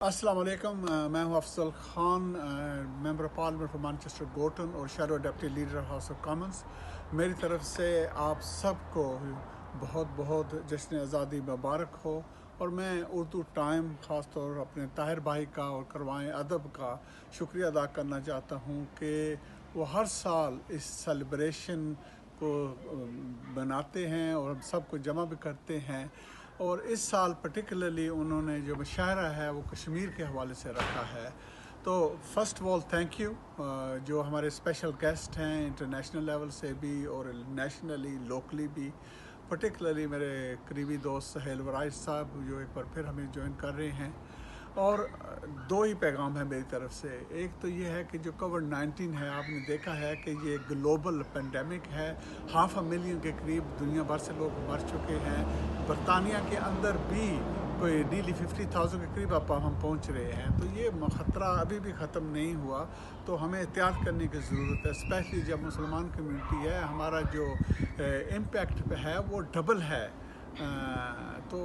السلام علیکم، میں ہوں Afzal Khan, member of Parliament for Manchester Gorton اور shadow deputy leader House of Commons. میری طرف سے آپ سب کو بہت بہت جشن آزادی مبارک ہو، اور میں اردو ٹائم خاص طور اپنے طاہر بھائی کا اور کروائیں ادب کا شکریہ ادا کرنا چاہتا ہوں کہ وہ ہر سال اس سیلیبریشن کو بناتے ہیں اور ہم سب کو جمع بھی کرتے ہیں، اور اس سال پرٹیکولرلی انہوں نے جو مشاعرہ ہے وہ کشمیر کے حوالے سے رکھا ہے۔ تو first of all thank you, جو ہمارے اسپیشل گیسٹ ہیں انٹرنیشنل لیول سے بھی اور نیشنلی لوکلی بھی، پرٹیکولرلی میرے قریبی دوست سہیل ورائش صاحب جو ایک بار پھر ہمیں جوائن کر رہے ہیں۔ اور دو ہی پیغام ہیں میری طرف سے۔ ایک تو یہ ہے کہ جو کووڈ-19 ہے، آپ نے دیکھا ہے کہ یہ گلوبل پینڈیمک ہے، 500,000 کے قریب دنیا بھر سے لوگ مر چکے ہیں۔ برطانیہ کے اندر بھی کوئی نیلی 50,000 کے قریب اب ہم پہنچ رہے ہیں، تو یہ خطرہ ابھی بھی ختم نہیں ہوا، تو ہمیں احتیاط کرنے کی ضرورت ہے، اسپیشلی جب مسلمان کمیونٹی ہے، ہمارا جو امپیکٹ ہے وہ ڈبل ہے، تو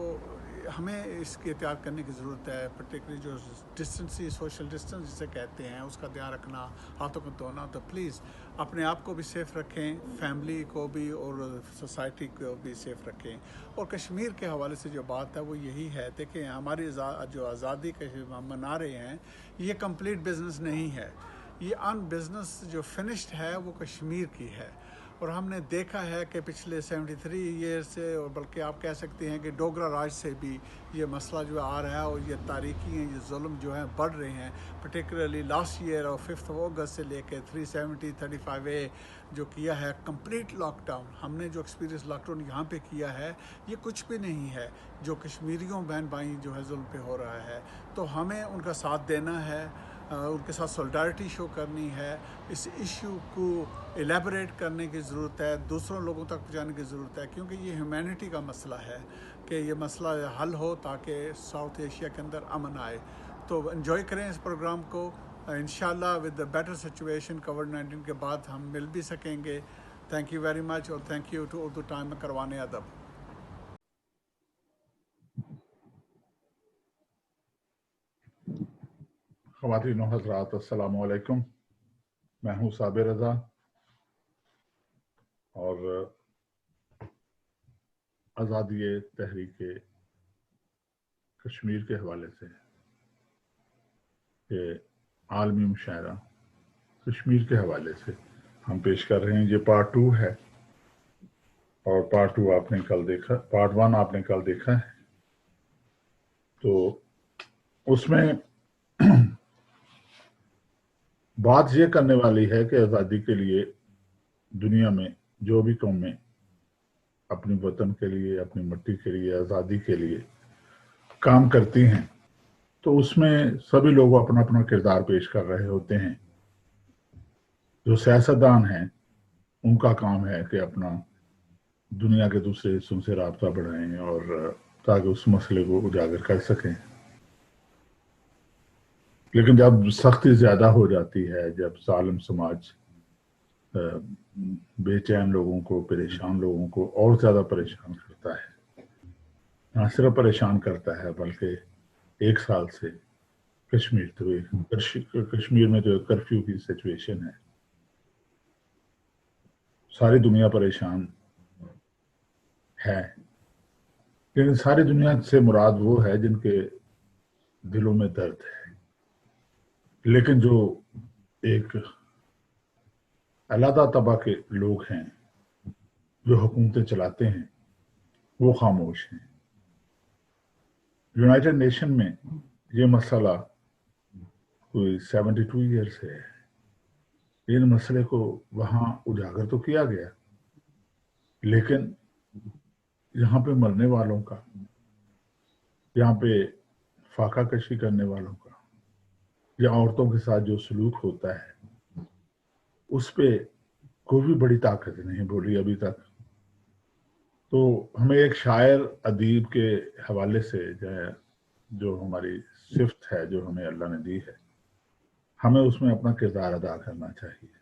ہمیں اس کی احتیاط کرنے کی ضرورت ہے، پرٹیکولرلی جو ڈسٹنسی سوشل ڈسٹنس جسے کہتے ہیں اس کا دھیان رکھنا، ہاتھوں کو دھونا۔ تو پلیز اپنے آپ کو بھی سیف رکھیں، فیملی کو بھی اور سوسائٹی کو بھی سیف رکھیں۔ اور کشمیر کے حوالے سے جو بات ہے وہ یہی ہے، دیکھیں ہماری جو آزادی کا ہم منا رہے ہیں، یہ کمپلیٹ بزنس نہیں ہے، یہ ان بزنس جو فنشڈ ہے وہ کشمیر کی ہے۔ اور ہم نے دیکھا ہے کہ پچھلے 73 ایئر سے، اور بلکہ آپ کہہ سکتے ہیں کہ ڈوگرا راج سے بھی یہ مسئلہ جو آ رہا ہے، اور یہ تاریخی ہیں، یہ ظلم جو ہیں بڑھ رہے ہیں، پرٹیکولرلی لاسٹ ایئر اور 5 اگست سے لے کے 370 35A جو کیا ہے کمپلیٹ لاک ڈاؤن، ہم نے جو ایکسپیرینس لاک ڈاؤن یہاں پہ کیا ہے، یہ کچھ بھی نہیں ہے جو کشمیریوں بہن بھائی جو ہے ظلم پہ ہو رہا ہے۔ تو ہمیں ان کا ساتھ دینا ہے، ان کے ساتھ سولیڈارٹی شو کرنی ہے، اس ایشو کو ایلیبریٹ کرنے کی ضرورت ہے، دوسروں لوگوں تک پہنچانے کی ضرورت ہے، کیونکہ یہ ہیومینٹی کا مسئلہ ہے کہ یہ مسئلہ حل ہو تاکہ ساؤتھ ایشیا کے اندر امن آئے۔ تو انجوائے کریں اس پروگرام کو، انشاءاللہ ود بیٹر سچویشن کووڈ-19 کے بعد ہم مل بھی سکیں گے۔ تھینک یو ویری مچ، اور thank you to Urdu time میں کروانے ادب۔ خواتین و حضرات، السلام علیکم۔ میں ہوں صابر رضا، اور آزادی تحریک کشمیر کے حوالے سے کہ عالمی مشاعرہ کشمیر کے حوالے سے ہم پیش کر رہے ہیں۔ یہ پارٹ 2 ہے، اور پارٹ 2 آپ نے کل دیکھا، پارٹ 1 آپ نے کل دیکھا ہے۔ تو اس میں بات یہ کرنے والی ہے کہ آزادی کے لیے دنیا میں جو بھی قومیں اپنی وطن کے لیے، اپنی مٹی کے لیے، آزادی کے لیے کام کرتی ہیں، تو اس میں سبھی لوگ اپنا اپنا کردار پیش کر رہے ہوتے ہیں۔ جو سیاستدان ہیں ان کا کام ہے کہ اپنا دنیا کے دوسرے حصوں سے رابطہ بڑھائیں، اور تاکہ اس مسئلے کو اجاگر کر سکیں۔ لیکن جب سختی زیادہ ہو جاتی ہے، جب ظالم سماج بے چین لوگوں کو، پریشان لوگوں کو اور زیادہ پریشان کرتا ہے، نہ صرف پریشان کرتا ہے بلکہ 1 سال سے کشمیر میں تو کرفیو کی سچویشن ہے، ساری دنیا پریشان ہے۔ لیکن ساری دنیا سے مراد وہ ہے جن کے دلوں میں درد ہے، لیکن جو ایک علیحدہ طبقہ کے لوگ ہیں جو حکومتیں چلاتے ہیں، وہ خاموش ہیں۔ یونائٹڈ نیشن میں یہ مسئلہ کوئی 72 ایئر سے ہے، ان مسئلے کو وہاں اجاگر تو کیا گیا، لیکن یہاں پہ مرنے والوں کا، یہاں پہ فاقہ کشی کرنے والوں کا، یا عورتوں کے ساتھ جو سلوک ہوتا ہے، اس پہ کوئی بھی بڑی طاقت نہیں بولی ابھی تک۔ تو ہمیں ایک شاعر ادیب کے حوالے سے جو ہماری صفت ہے، جو ہمیں اللہ نے دی ہے، ہمیں اس میں اپنا کردار ادا کرنا چاہیے۔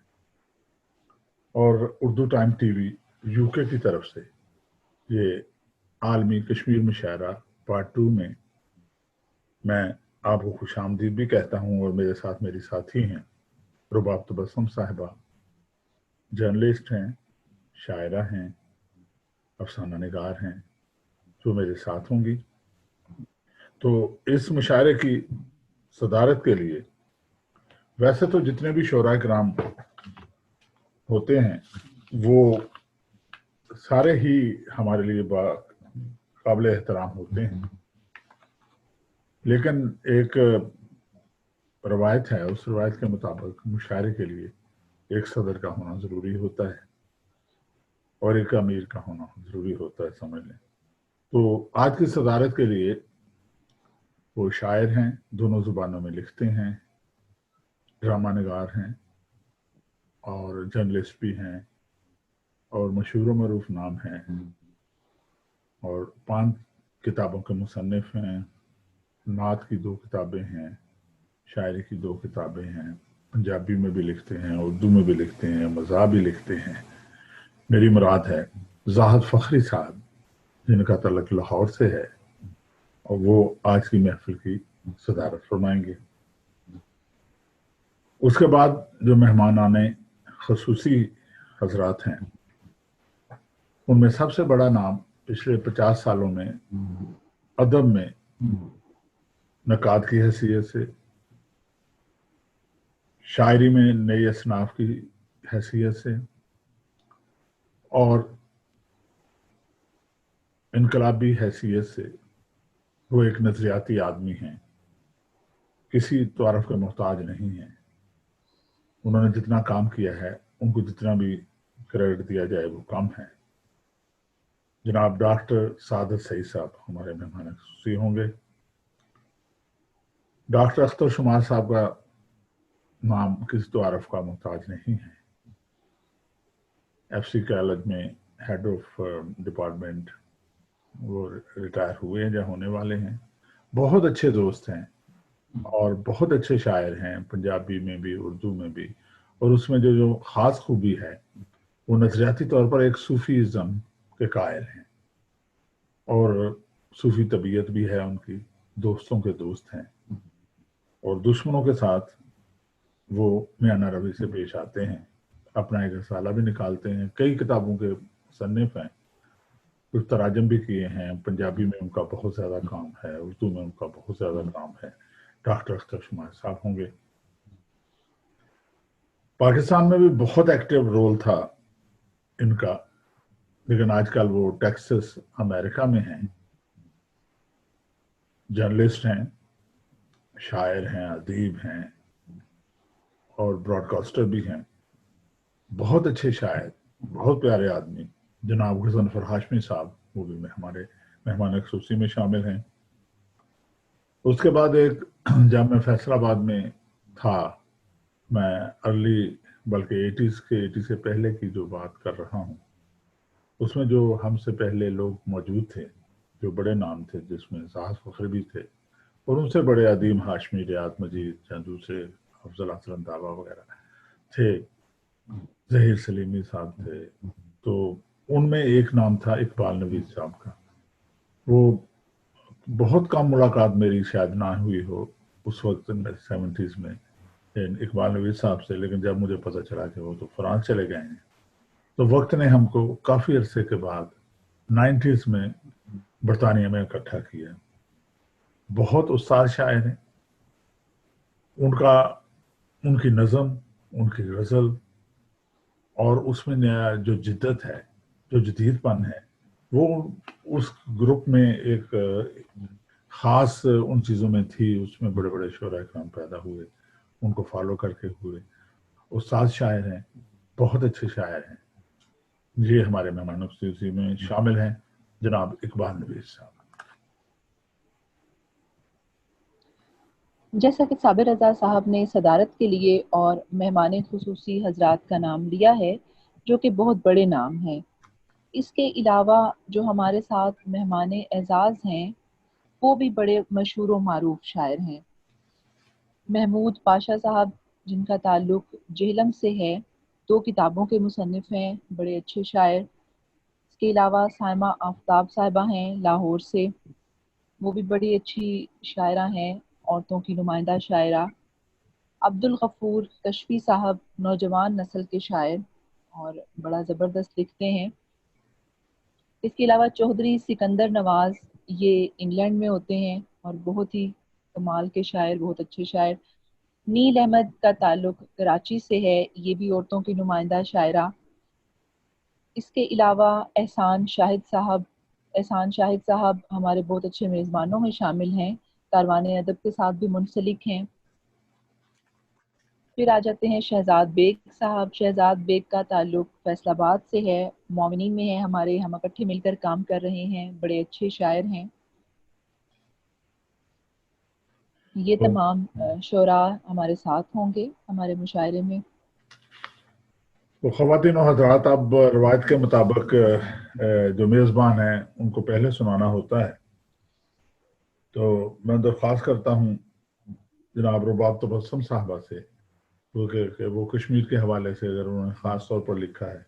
اور Urdu time T V UK کی طرف سے یہ عالمی کشمیر مشاعرہ پارٹ 2 میں آپ کو خوش آمدید بھی کہتا ہوں، اور میرے ساتھ میری ساتھی ہیں رباب تبسم صاحبہ، جرنلسٹ ہیں، شاعرہ ہیں، افسانہ نگار ہیں، جو میرے ساتھ ہوں گی۔ تو اس مشاعرے کی صدارت کے لیے ویسے تو جتنے بھی شعراء کرام ہوتے ہیں وہ سارے ہی ہمارے لیے قابل احترام ہوتے ہیں، لیکن ایک روایت ہے، اس روایت کے مطابق مشاعرے کے لیے ایک صدر کا ہونا ضروری ہوتا ہے اور ایک امیر کا ہونا ضروری ہوتا ہے، سمجھ لیں۔ تو آج کی صدارت کے لیے وہ شاعر ہیں، دونوں زبانوں میں لکھتے ہیں، ڈرامہ نگار ہیں اور جرنلسٹ بھی ہیں اور مشہور و معروف نام ہیں، اور 5 کتابوں کے مصنف ہیں، نعت کی 2 کتابیں ہیں، شاعری کی 2 کتابیں ہیں، پنجابی میں بھی لکھتے ہیں، اردو میں بھی لکھتے ہیں، مزاح بھی لکھتے ہیں۔ میری مراد ہے زاہد فخری صاحب، جن کا تعلق لاہور سے ہے، اور وہ آج کی محفل کی صدارت فرمائیں گے۔ اس کے بعد جو مہمان آنے خصوصی حضرات ہیں، ان میں سب سے بڑا نام پچھلے 50 سالوں میں ادب میں نقاد کی حیثیت سے، شاعری میں نئی اصناف کی حیثیت سے اور انقلابی حیثیت سے وہ ایک نظریاتی آدمی ہیں، کسی تعارف کے محتاج نہیں ہیں۔ انہوں نے جتنا کام کیا ہے، ان کو جتنا بھی کریڈٹ دیا جائے وہ کم ہے۔ جناب ڈاکٹر سعادت سعید صاحب ہمارے مہمان خصوصی ہوں گے۔ ڈاکٹر اختر شمار صاحب کا نام کسی تعارف کا محتاج نہیں ہے، ایف سی کالج میں ہیڈ آف ڈپارٹمنٹ، وہ ریٹائر ہوئے ہیں یا ہونے والے ہیں، بہت اچھے دوست ہیں اور بہت اچھے شاعر ہیں، پنجابی میں بھی اردو میں بھی، اور اس میں جو خاص خوبی ہے وہ نظریاتی طور پر ایک صوفی ازم کے قائل ہیں، اور صوفی طبیعت بھی ہے ان کی، دوستوں کے دوست ہیں، اور دشمنوں کے ساتھ وہ میانہ روی سے پیش آتے ہیں، اپنا ایک رسالہ بھی نکالتے ہیں، کئی کتابوں کے مصنف ہیں، کچھ تراجم بھی کیے ہیں، پنجابی میں ان کا بہت زیادہ کام ہے، اردو میں ان کا بہت زیادہ کام ہے۔ ڈاکٹر اختر شمار صاحب ہوں گے۔ پاکستان میں بھی بہت ایکٹیو رول تھا ان کا، لیکن آج کل وہ ٹیکسس امریکہ میں ہیں، جرنلسٹ ہیں، شاعر ہیں، ادیب ہیں اور براڈ کاسٹر بھی ہیں، بہت اچھے شاعر، بہت پیارے آدمی، جناب غضنفر ہاشمی صاحب، وہ بھی ہمارے مہمان خصوصی میں شامل ہیں۔ اس کے بعد ایک جب میں فیصل آباد میں تھا، میں ارلی بلکہ 80 سے پہلے کی جو بات کر رہا ہوں، اس میں جو ہم سے پہلے لوگ موجود تھے، جو بڑے نام تھے، جس میں زاہد فخری بھی تھے، اور ان سے بڑے عدیم ہاشمی، ریاض مجید یا دوسرے افضل حسن دعویٰ وغیرہ تھے، ظہیر سلیمی صاحب تھے، تو ان میں ایک نام تھا اقبال نوید صاحب کا۔ وہ بہت کم ملاقات میری شاید نہ ہوئی ہو اس وقت 70s میں اقبال نوید صاحب سے، لیکن جب مجھے پتہ چلا کہ وہ تو فرانس چلے گئے ہیں، تو وقت نے ہم کو کافی عرصے کے بعد 90s میں برطانیہ میں اکٹھا کیا۔ بہت استاد شاعر ہیں، ان کی نظم، ان کی غزل، اور اس میں نیا جو جدت ہے، جو جدید پن ہے، وہ اس گروپ میں ایک خاص ان چیزوں میں تھی، اس میں بڑے بڑے شعراء کرام پیدا ہوئے، ان کو فالو کر کے ہوئے، استاد شاعر ہیں، بہت اچھے شاعر ہیں۔ یہ ہمارے مہمان خصوصی میں شامل ہیں جناب اقبال نوید صاحب۔ جیسا کہ صابر رضا صاحب نے صدارت کے لیے اور مہمان خصوصی حضرات کا نام لیا ہے، جو کہ بہت بڑے نام ہیں، اس کے علاوہ جو ہمارے ساتھ مہمان اعزاز ہیں وہ بھی بڑے مشہور و معروف شاعر ہیں۔ محمود پاشا صاحب، جن کا تعلق جہلم سے ہے، 2 کتابوں کے مصنف ہیں، بڑے اچھے شاعر۔ اس کے علاوہ سائمہ آفتاب صاحبہ ہیں لاہور سے، وہ بھی بڑی اچھی شاعرہ ہیں عورتوں کی نمائندہ شاعرہ، عبدالغفور کشفی صاحب نوجوان نسل کے شاعر اور بڑا زبردست لکھتے ہیں۔ اس کے علاوہ چودھری سکندر نواز، یہ انگلینڈ میں ہوتے ہیں اور بہت ہی کمال کے شاعر، بہت اچھے شاعر۔ نیل احمد کا تعلق کراچی سے ہے، یہ بھی عورتوں کی نمائندہ شاعرہ۔ اس کے علاوہ احسان شاہد صاحب ہمارے بہت اچھے میزبانوں میں شامل ہیں، کاروان ادب کے ساتھ بھی منسلک ہیں۔ پھر آ جاتے ہیں شہزاد بیگ صاحب۔ شہزاد بیگ کا تعلق فیصل آباد سے ہے، مومنین میں ہے ہمارے، ہم اکٹھے مل کر کام کر رہے ہیں، بڑے اچھے شاعر ہیں۔ یہ تمام شعراء ہمارے ساتھ ہوں گے ہمارے مشاعرے میں۔ تو خواتین و حضرات، اب روایت کے مطابق جو میزبان ہیں ان کو پہلے سنانا ہوتا ہے، تو میں درخواست کرتا ہوں جناب رباب تبسم صاحبہ سے کہ وہ کشمیر کے حوالے سے اگر انہوں نے خاص طور پر لکھا ہے۔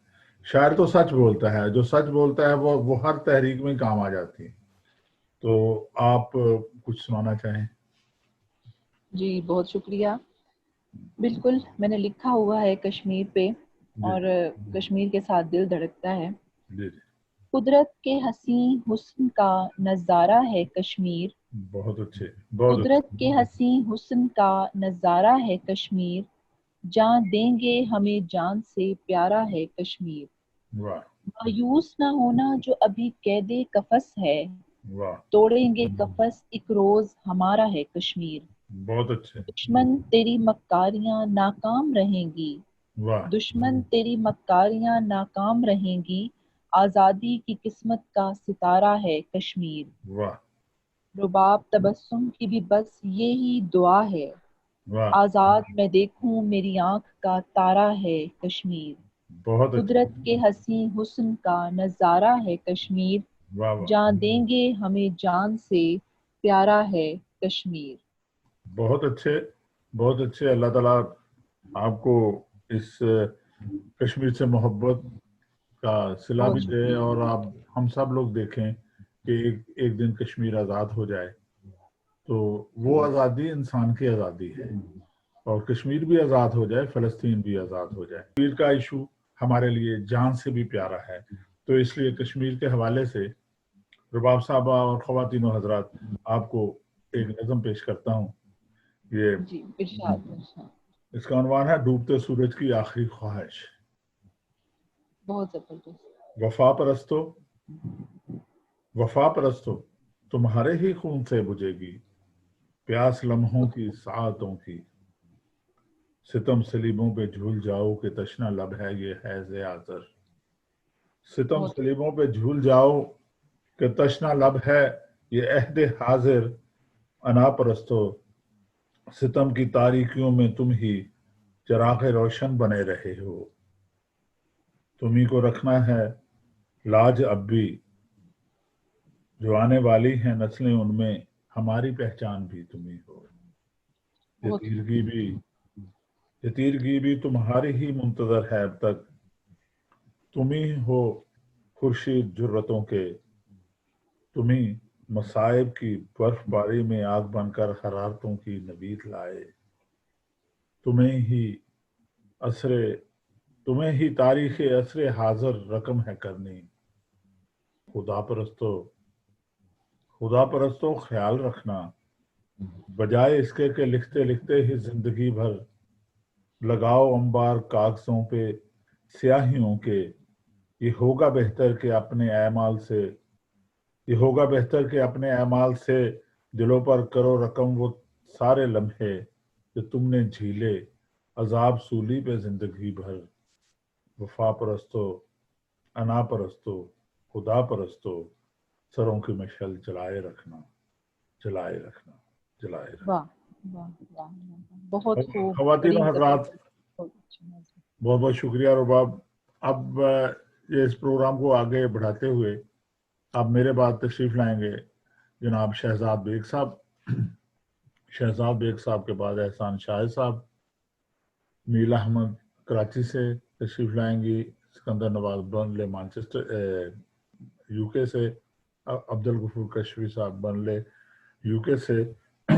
شاعر تو سچ بولتا ہے، جو سچ بولتا ہے وہ ہر تحریک میں کام آ جاتی ہے۔ تو آپ کچھ سنانا چاہیں؟ جی بہت شکریہ۔ بالکل، میں نے لکھا ہوا ہے کشمیر پہ، اور کشمیر کے ساتھ دل دھڑکتا ہے۔ جی قدرت کے حسین حسن کا نظارہ ہے کشمیر، بہت اچھے، قدرت کے حسین حسن کا نظارہ ہے کشمیر، جان دیں گے ہمیں جان سے پیارا ہے کشمیر۔ واہ مایوس نہ ہونا جو ابھی قید قفس ہے، واہ، توڑیں گے قفس ایک روز ہمارا ہے کشمیر۔ بہت اچھے، دشمن تیری مکاریاں ناکام رہیں گی، واہ دشمن تیری مکاریاں ناکام رہیں گی، آزادی کی قسمت کا ستارہ ہے کشمیر۔ واہ رباب تبسم کی بھی بس یہی دعا ہے، واہ، آزاد میں دیکھوں میری آنکھ کا تارا ہے کشمیر۔ بہت اچھے، قدرت کے حسین حسن کا نظارہ ہے کشمیر، واہ واہ، جان دیں گے ہمیں جان سے پیارا ہے کشمیر۔ بہت اچھے، بہت اچھے۔ اللہ تعالیٰ آپ کو اس کشمیر سے محبت کا صلہ بہت بھی دے، شکریہ۔ اور آپ ہم سب لوگ دیکھیں کہ ایک دن کشمیر آزاد ہو جائے، تو وہ آزادی انسان کی آزادی ہے، اور کشمیر بھی آزاد ہو جائے، فلسطین بھی آزاد ہو جائے۔ کشمیر کا ایشو ہمارے لیے جان سے بھی پیارا ہے، تو اس لیے کشمیر کے حوالے سے رباب صاحبہ اور خواتین و حضرات، آپ کو ایک نظم پیش کرتا ہوں۔ یہ جی ارشاد۔ اس کا عنوان ہے ڈوبتے سورج کی آخری خواہش۔ بہت زبردست۔ وفا پرستو، وفا پرستو، تمہارے ہی خون سے بجھے گی پیاس لمحوں کی ساعتوں کی، ستم سلیبوں پہ جھول جاؤ کہ تشنا لب ہے یہ حیض آذر، ستم بہت سلیبوں پہ جھول جاؤ کہ تشنا لب ہے یہ عہد حاضر، انا پرستو، ستم کی تاریکیوں میں تم ہی چراغ روشن بنے رہے ہو، تمہیں کو رکھنا ہے لاج اب بھی، جو آنے والی ہیں نسلیں ان میں ہماری پہچان بھی تمہیں ہو، یہ بہت تیرگی بھی، یہ تیرگی بھی تمہاری ہی منتظر ہے اب تک، تمہیں ہو خورشید جرتوں کے، تمہیں مصائب کی برف باری میں آگ بن کر حرارتوں کی نوید لائے، تمہیں ہی تاریخ عصر حاضر رقم ہے کرنی، خدا پرستو، خدا پرستو خیال رکھنا، بجائے اس کے کہ لکھتے لکھتے ہی زندگی بھر لگاؤ انبار کاغذوں پہ سیاہیوں کے، یہ ہوگا بہتر کہ اپنے اعمال سے دلوں پر کرو رقم وہ سارے لمحے کہ تم نے جھیلے عذاب سولی پہ زندگی بھر، وفا پرستو، انا پرستو، خدا پرستو، سروں کی مشعل جلائے رکھنا، جلائے رکھنا، جلائے رکھنا۔ واہ واہ واہ، بہت خوب، خواتین بڑی و حضرات، زبردست، بہت اچھا نظم۔ بہت بہت شکریہ رباب۔ اب یہ اس پروگرام کو آگے بڑھاتے ہوئے اب میرے بعد تشریف لائیں گے جناب شہزاد بیگ صاحب۔ شہزاد بیگ صاحب کے بعد احسان شاہد صاحب، نیل احمد کراچی سے تشریف لائیں گی، سکندر نواز برنلے مانچسٹر یو کے سے، عبدالغفور کشفی صاحب برنلے یو کے سے،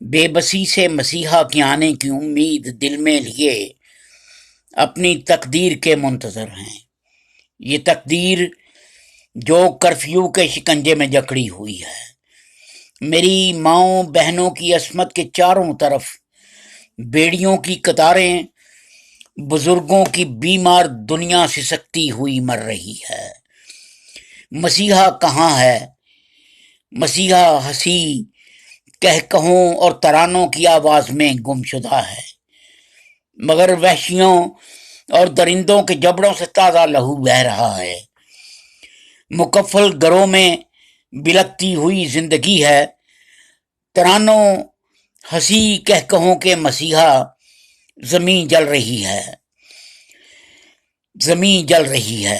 بے بسی سے مسیحا کے آنے کی امید دل میں لیے اپنی تقدیر کے منتظر ہیں. یہ تقدیر جو کرفیو کے شکنجے میں جکڑی ہوئی ہے. میری ماؤں بہنوں کی عصمت کے چاروں طرف بیڑیوں کی قطاریں بزرگوں کی بیمار دنیا سے سکتی ہوئی مر رہی ہے. مسیحا کہاں ہے؟ مسیحا ہنسی کہکہوں اور ترانوں کی آواز میں گمشدہ ہے، مگر وحشیوں اور درندوں کے جبڑوں سے تازہ لہو بہہ رہا ہے. مکفل گھروں میں بلکتی ہوئی زندگی ہے. ترانوں ہنسی کہکہوں کے مسیحا زمین جل رہی ہے، زمین جل رہی ہے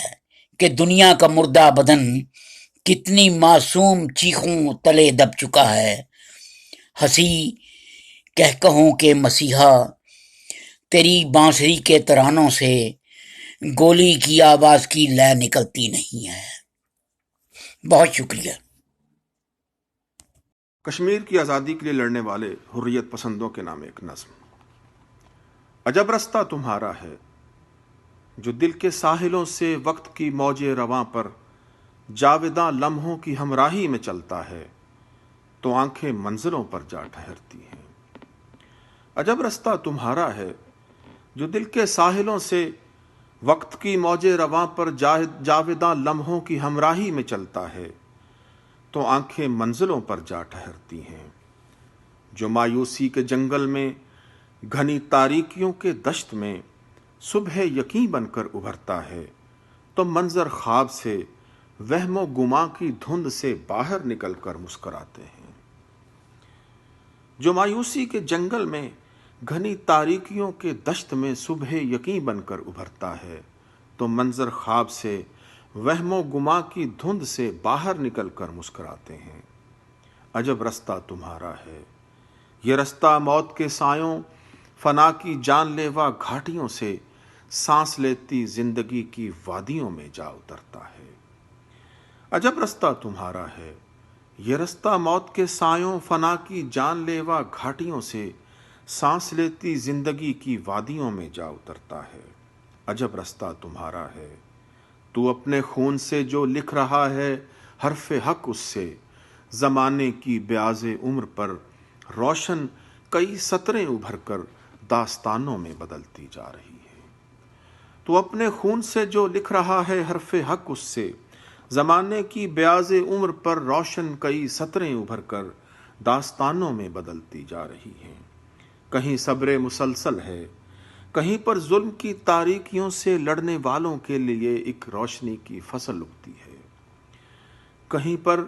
کہ دنیا کا مردہ بدن کتنی معصوم چیخوں تلے دب چکا ہے. ہنسی کہکہوں کے مسیحا تیری بانسری کے ترانوں سے گولی کی آواز کی لے نکلتی نہیں ہے. بہت شکریہ. کشمیر کی آزادی کے لیے لڑنے والے حریت پسندوں کے نام ایک نظم. عجب رستہ تمہارا ہے جو دل کے ساحلوں سے وقت کی موج رواں پر جاوداں لمحوں کی ہمراہی میں چلتا ہے تو آنکھیں منزلوں پر جا ٹھہرتی ہیں. عجب رستہ تمہارا ہے جو دل کے ساحلوں سے وقت کی موج رواں پر جاوداں لمحوں کی ہمراہی میں چلتا ہے تو آنکھیں منزلوں پر جا ٹھہرتی ہیں. جو مایوسی کے جنگل میں گھنی تاریکیوں کے دشت میں صبح یقین بن کر ابھرتا ہے تو منظر خواب سے وہم و گماں کی دھند سے باہر نکل کر مسکراتے ہیں. جو مایوسی کے جنگل میں گھنی تاریکیوں کے دشت میں صبح یقین بن کر ابھرتا ہے تو منظر خواب سے وہم و گماں کی دھند سے باہر نکل کر مسکراتے ہیں. عجب رستہ تمہارا ہے، یہ رستہ موت کے سایوں فنا کی جان لیوا گھاٹیوں سے سانس لیتی زندگی کی وادیوں میں جا اترتا ہے. عجب رستہ تمہارا ہے، یہ رستہ موت کے سایوں فنا کی جان لیوا گھاٹیوں سے سانس لیتی زندگی کی وادیوں میں جا اترتا ہے. عجب رستہ تمہارا ہے، تو اپنے خون سے جو لکھ رہا ہے حرف حق اس سے زمانے کی بیاض عمر پر روشن کئی سطریں ابھر کر داستانوں میں بدلتی جا رہی ہے. تو اپنے خون سے جو لکھ رہا ہے حرف حق اس سے زمانے کی بیاض عمر پر روشن کئی سطریں ابھر کر داستانوں میں بدلتی جا رہی ہیں. کہیں صبر مسلسل ہے، کہیں پر ظلم کی تاریکیوں سے لڑنے والوں کے لیے ایک روشنی کی فصل اگتی ہے. کہیں پر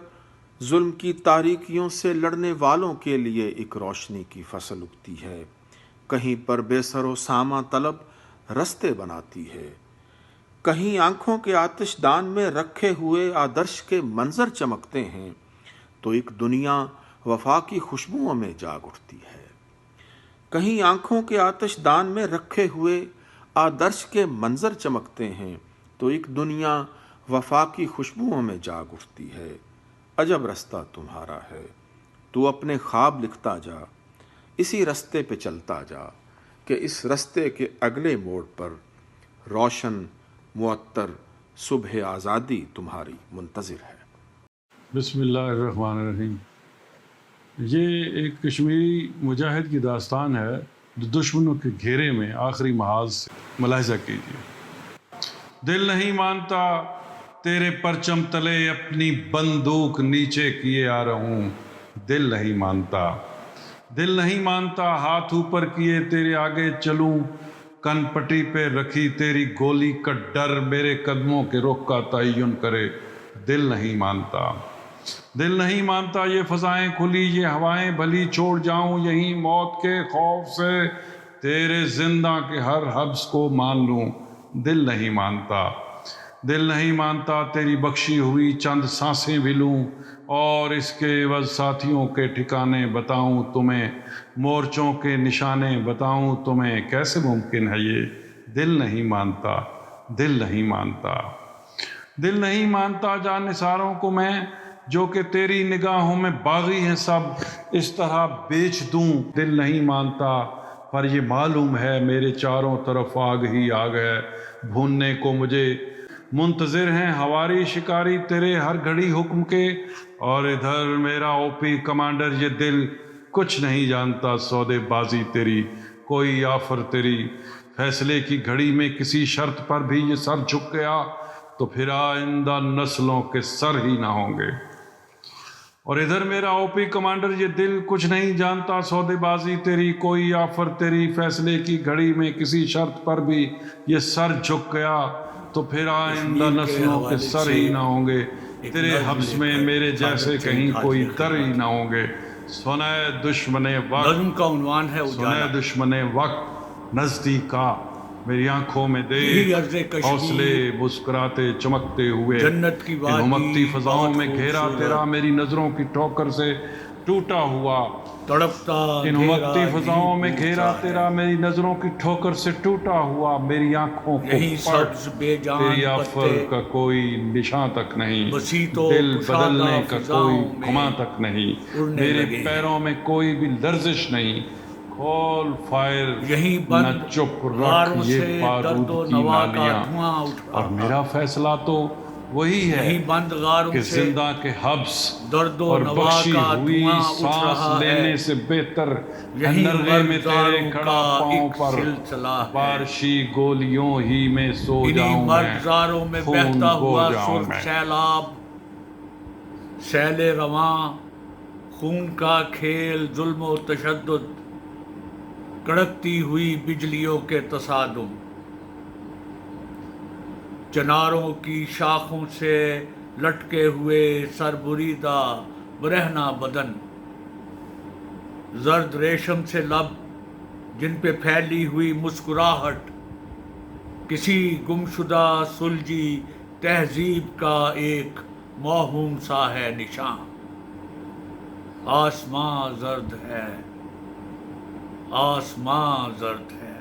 ظلم کی تاریکیوں سے لڑنے والوں کے لیے ایک روشنی کی فصل اگتی ہے. کہیں پر بے سر و ساماں طلب رستے بناتی ہے. کہیں آنکھوں کے آتش دان میں رکھے ہوئے آدرش کے منظر چمکتے ہیں تو ایک دنیا وفا کی خوشبوؤں میں جاگ اٹھتی ہے. کہیں آنکھوں کے آتش دان میں رکھے ہوئے آدرش کے منظر چمکتے ہیں تو ایک دنیا وفا کی خوشبوؤں میں جاگ اٹھتی ہے. عجب رستہ تمہارا ہے، تو اپنے خواب لکھتا جا، اسی رستے پہ چلتا جا کہ اس رستے کے اگلے موڑ پر روشن معطر صبح آزادی تمہاری منتظر ہے. بسم اللہ الرحمن الرحیم. یہ ایک کشمیری مجاہد کی داستان ہے جو دشمنوں کے گھیرے میں آخری محاذ سے ملاحظہ کیجیے. دل نہیں مانتا تیرے پرچم تلے اپنی بندوق نیچے کیے آ رہا ہوں. دل نہیں مانتا، دل نہیں مانتا ہاتھ اوپر کیے تیرے آگے چلوں. کن پٹی پہ رکھی تیری گولی کا ڈر میرے قدموں کے رخ کا تعین کرے. دل نہیں مانتا، دل نہیں مانتا یہ فضائیں کھلی یہ ہوائیں بھلی چھوڑ جاؤں یہیں موت کے خوف سے تیرے زندہ کے ہر حبس کو مان لوں. دل نہیں مانتا، دل نہیں مانتا تیری بخشی ہوئی چند سانسیں بھی لوں اور اس کے عوض ساتھیوں کے ٹھکانے بتاؤں تمہیں، مورچوں کے نشانے بتاؤں تمہیں. کیسے ممکن ہے یہ؟ دل نہیں مانتا، دل نہیں مانتا، دل نہیں مانتا جان نثاروں کو میں جو کہ تیری نگاہوں میں باغی ہیں سب، اس طرح بیچ دوں دل نہیں مانتا، پر یہ معلوم ہے میرے چاروں طرف آگ ہی آگ ہے، بھوننے کو مجھے منتظر ہیں ہواری شکاری تیرے ہر گھڑی حکم کے، اور ادھر میرا اوپی کمانڈر یہ دل کچھ نہیں جانتا سودے بازی تیری، کوئی آفر تیری فیصلے کی گھڑی میں کسی شرط پر بھی یہ سر جھک گیا تو پھر آئندہ نسلوں کے سر ہی نہ ہوں گے، اور ادھر میرا اوپی کمانڈر یہ دل کچھ نہیں جانتا سودے بازی تیری، کوئی آفر تیری فیصلے کی گھڑی میں کسی شرط پر بھی یہ سر جھک گیا تو پھر آئندہ نسلوں کے سر ہی نہ ہوں گے، تیرے حبس میں میرے جیسے کہیں کوئی در ہی نہ ہوں گے، سنے دشمن وقت، نظم کا عنوان ہے اجالا، سنے دشمن وقت نزدیک آ، میری آنکھوں میں یہی عرض دیکھ کشمیر، حوصلے مسکراتے چمکتے ہوئے، جنت کی ان وادی امکتی فضاؤں میں بہت گھیرا خوبصورت، تیرا میری نظروں کی ٹھوکر سے ٹوٹا ہوا، تڑپتا ان امکتی فضاؤں میں گھیرا تیرا میری نظروں کی ٹھوکر سے ٹوٹا ہوا، میری آنکھوں کو یہی پڑھ سبز بے جان تیری آفر پتے، کا کوئی نشاں تک نہیں، بسیط و دل کشادہ بدلنے کا کوئی فضاؤں میں گماں تک نہیں، اڑنے میرے لگے ہیں، پیروں میں کوئی بھی لرزش نہیں، کھول فائر یہی نہ بند چپ رکھ غاروں یہ سے بارود درد و کی نوا کا نالیاں، دھواں اٹھ اور رہا، میرا فیصلہ تو وہی ہے یہی بند غاروں کہ سے زندہ کے حبس درد و اور نوا بخشی کا ہوئی دھواں اٹھ سانس رہا لینے ہے، سے بہتر ہے یہی نرغے میں تیرے مرغزاروں کھڑا کا پاؤں ایک پر سلسلہ ہے، بارشی گولیوں ہی میں سو انہی جاؤں میں، مرغزاروں میں خون بہتا بو ہوا جاؤں سرخ میں۔ سیلاب، سیل رواں خون کا کھیل، ظلم و تشدد، کڑکتی ہوئی بجلیوں کے تصادم، چناروں کی شاخوں سے لٹکے ہوئے سر بریدہ برہنہ بدن، زرد ریشم سے لب جن پہ پھیلی ہوئی مسکراہٹ، کسی گمشدہ سلجھی تہذیب کا ایک موہوم سا ہے نشان، آسماں زرد ہے، آسماں زرد ہے،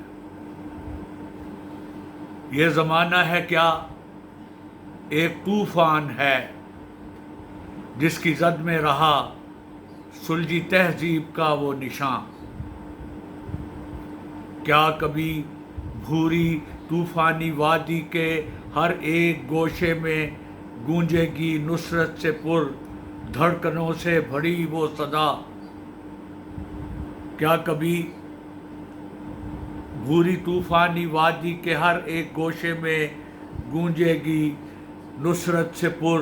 یہ زمانہ ہے کیا ایک طوفان ہے جس کی زد میں رہا سلجھی تہذیب کا وہ نشان، کیا کبھی بھوری طوفانی وادی کے ہر ایک گوشے میں گونجے گی نصرت سے پر دھڑکنوں سے بھری وہ صدا، کیا کبھی بھوری طوفانی وادی کے ہر ایک گوشے میں گونجے گی نصرت سے پر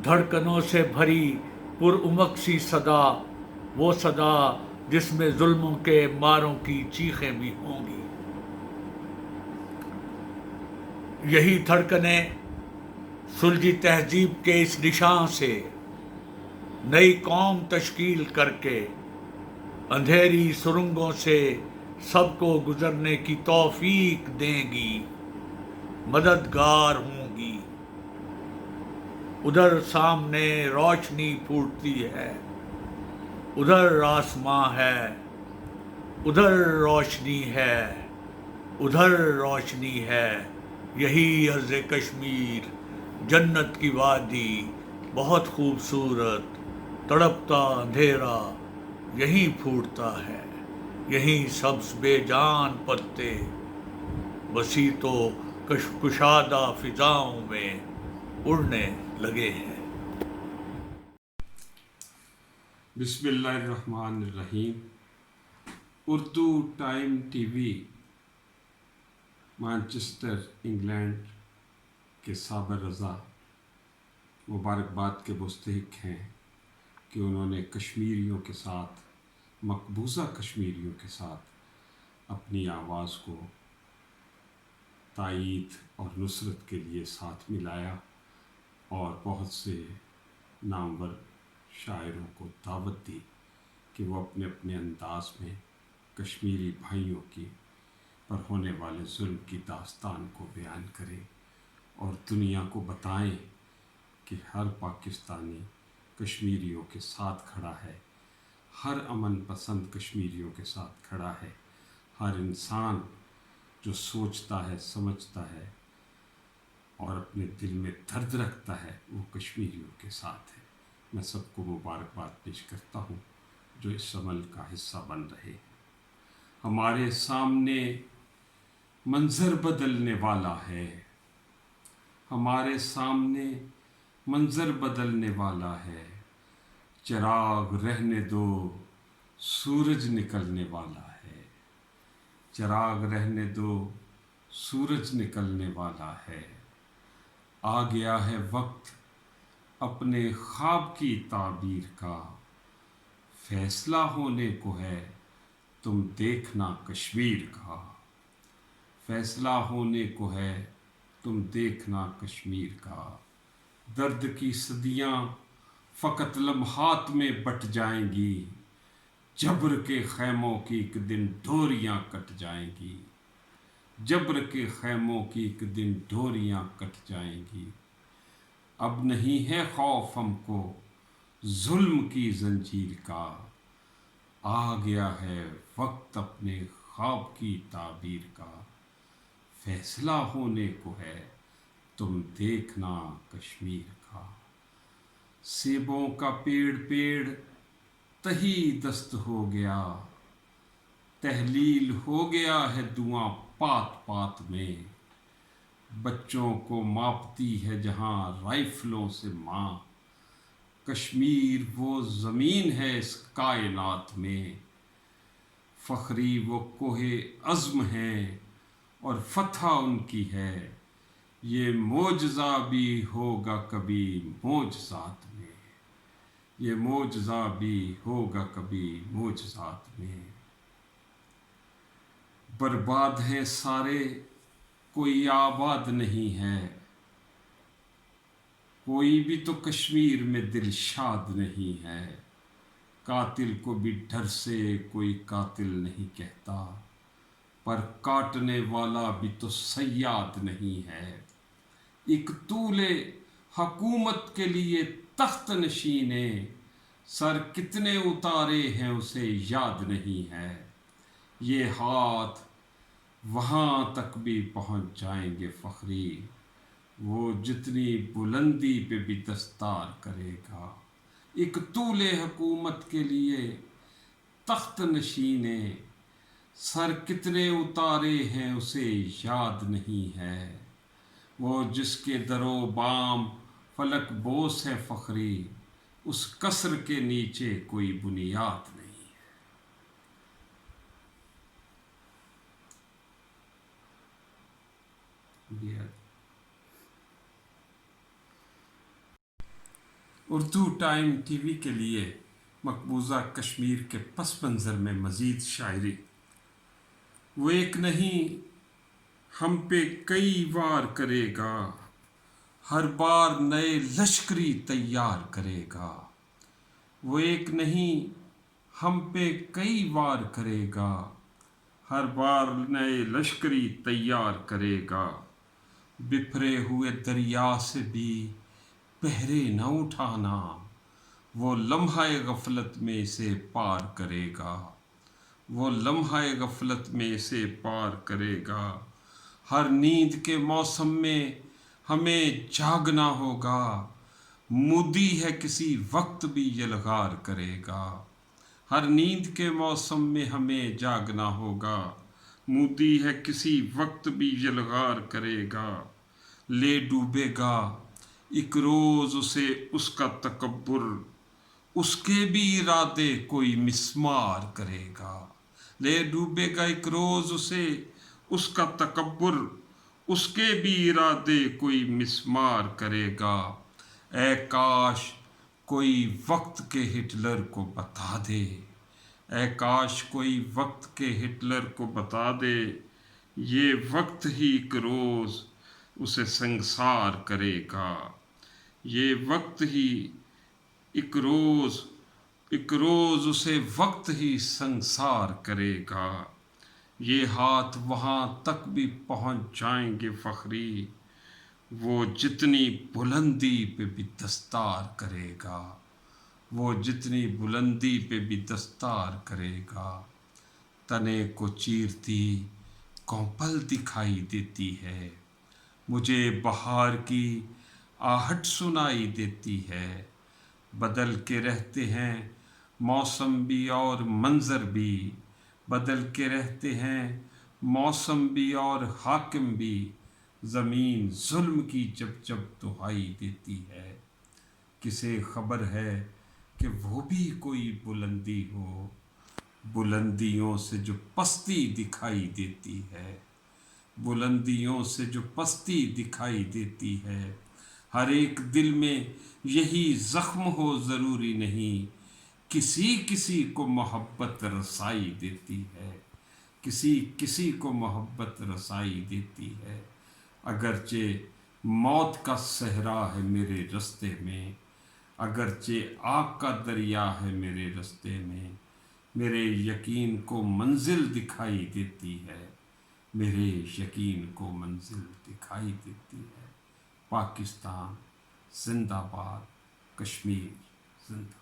دھڑکنوں سے بھری پر امک سی صدا، وہ صدا جس میں ظلموں کے ماروں کی چیخیں بھی ہوں گی، یہی دھڑکنیں سلجھی تہذیب کے اس نشان سے نئی قوم تشکیل کر کے اندھیری سرنگوں سے سب کو گزرنے کی توفیق دیں گی، مددگار ہوں گی، ادھر سامنے روشنی پھوٹتی ہے، ادھر آسماں ہے، ادھر روشنی ہے، ادھر روشنی ہے، یہی عرض کشمیر، جنت کی وادی بہت خوبصورت، تڑپتا اندھیرا یہیں پھوٹتا ہے، یہیں سبز بے جان پتے بسیط و کشادہ فضاؤں میں اڑنے لگے ہیں۔ بسم اللہ الرحمن الرحیم۔ Urdu time T V Manchester England کے صابر رضا مبارکباد کے مستحق ہیں کہ انہوں نے کشمیریوں کے ساتھ، مقبوضہ کشمیریوں کے ساتھ اپنی آواز کو تائید اور نصرت کے لیے ساتھ ملایا، اور بہت سے نامور شاعروں کو دعوت دی کہ وہ اپنے اپنے انداز میں کشمیری بھائیوں کی پر ہونے والے ظلم کی داستان کو بیان کریں اور دنیا کو بتائیں کہ ہر پاکستانی کشمیریوں کے ساتھ کھڑا ہے، ہر امن پسند کشمیریوں کے ساتھ کھڑا ہے، ہر انسان جو سوچتا ہے، سمجھتا ہے اور اپنے دل میں درد رکھتا ہے وہ کشمیریوں کے ساتھ ہے۔ میں سب کو مبارکباد پیش کرتا ہوں جو اس عمل کا حصہ بن رہے ہیں۔ ہمارے سامنے منظر بدلنے والا ہے، ہمارے سامنے منظر بدلنے والا ہے، چراغ رہنے دو سورج نکلنے والا ہے، چراغ رہنے دو سورج نکلنے والا ہے، آ گیا ہے وقت اپنے خواب کی تعبیر کا، فیصلہ ہونے کو ہے تم دیکھنا کشمیر کا، فیصلہ ہونے کو ہے تم دیکھنا کشمیر کا، درد کی صدیاں فقط لمحات میں بٹ جائیں گی، جبر کے خیموں کی ایک دن ڈوریاں کٹ جائیں گی، جبر کے خیموں کی ایک دن ڈوریاں کٹ جائیں گی، اب نہیں ہے خوف ہم کو ظلم کی زنجیر کا، آ گیا ہے وقت اپنے خواب کی تعبیر کا، فیصلہ ہونے کو ہے تم دیکھنا کشمیر کا، سیبوں کا پیڑ تہی دست ہو گیا، تحلیل ہو گیا ہے دعاں پات پات میں، بچوں کو ماپتی ہے جہاں رائفلوں سے ماں، کشمیر وہ زمین ہے اس کائنات میں، فخری وہ کوہ عزم ہیں اور فتح ان کی ہے، یہ معجزہ بھی ہوگا کبھی معجزات میں، یہ معجزہ بھی ہوگا کبھی معجزات میں، برباد ہیں سارے کوئی آباد نہیں ہے، کوئی بھی تو کشمیر میں دل شاد نہیں ہے، قاتل کو بھی ڈر سے کوئی قاتل نہیں کہتا، پر کاٹنے والا بھی تو صیاد نہیں ہے، ایک طول حکومت کے لیے تخت نشینے، سر کتنے اتارے ہیں اسے یاد نہیں ہے، یہ ہاتھ وہاں تک بھی پہنچ جائیں گے فخری، وہ جتنی بلندی پہ بھی دستار کرے گا، ایک طول حکومت کے لیے تخت نشینے، سر کتنے اتارے ہیں اسے یاد نہیں ہے، وہ جس کے در و بام فلک بوس ہے فخری، اس قصر کے نیچے کوئی بنیاد نہیں ہے۔ اردو ٹائم ٹی وی کے لیے مقبوضہ کشمیر کے پس منظر میں مزید شاعری۔ وہ ایک نہیں ہم پہ کئی وار کرے گا، ہر بار نئے لشکری تیار کرے گا، وہ ایک نہیں ہم پہ کئی وار کرے گا، ہر بار نئے لشکری تیار کرے گا، بپھرے ہوئے دریا سے بھی پہرے نہ اٹھانا، وہ لمحہ غفلت میں سے پار کرے گا، وہ لمحہ غفلت میں سے پار کرے گا، ہر نیند کے موسم میں ہمیں جاگنا ہوگا، مودی ہے کسی وقت بھی یلغار کرے گا، ہر نیند کے موسم میں ہمیں جاگنا ہوگا، مودی ہے کسی وقت بھی یلغار کرے گا، لے ڈوبے گا ایک روز اسے اس کا تکبر، اس کے بھی ارادے کوئی مسمار کرے گا، لے ڈوبے گا ایک روز اسے اس کا تکبر، اس کے بھی ارادے کوئی مسمار کرے گا، اے کاش کوئی وقت کے ہٹلر کو بتا دے، اے کاش کوئی وقت کے ہٹلر کو بتا دے، یہ وقت ہی ایک روز اسے سنگسار کرے گا، یہ وقت ہی ایک روز اسے وقت ہی سنگسار کرے گا، یہ ہاتھ وہاں تک بھی پہنچ جائیں گے فخری، وہ جتنی بلندی پہ بھی دستار کرے گا، وہ جتنی بلندی پہ بھی دستار کرے گا، تنے کو چیرتی کونپل دکھائی دیتی ہے، مجھے بہار کی آہٹ سنائی دیتی ہے، بدل کے رہتے ہیں موسم بھی اور منظر بھی، بدل کے رہتے ہیں موسم بھی اور حاکم بھی، زمین ظلم کی جب جب دہائی دیتی ہے، کسے خبر ہے کہ وہ بھی کوئی بلندی ہو، بلندیوں سے جو پستی دکھائی دیتی ہے، بلندیوں سے جو پستی دکھائی دیتی ہے، ہر ایک دل میں یہی زخم ہو ضروری نہیں، کسی کسی کو محبت رسائی دیتی ہے، کسی کسی کو محبت رسائی دیتی ہے، اگرچہ موت کا صحرا ہے میرے رستے میں، اگرچہ آگ کا دریا ہے میرے رستے میں، میرے یقین کو منزل دکھائی دیتی ہے، میرے یقین کو منزل دکھائی دیتی ہے۔ پاکستان زندہ باد، کشمیر زندہ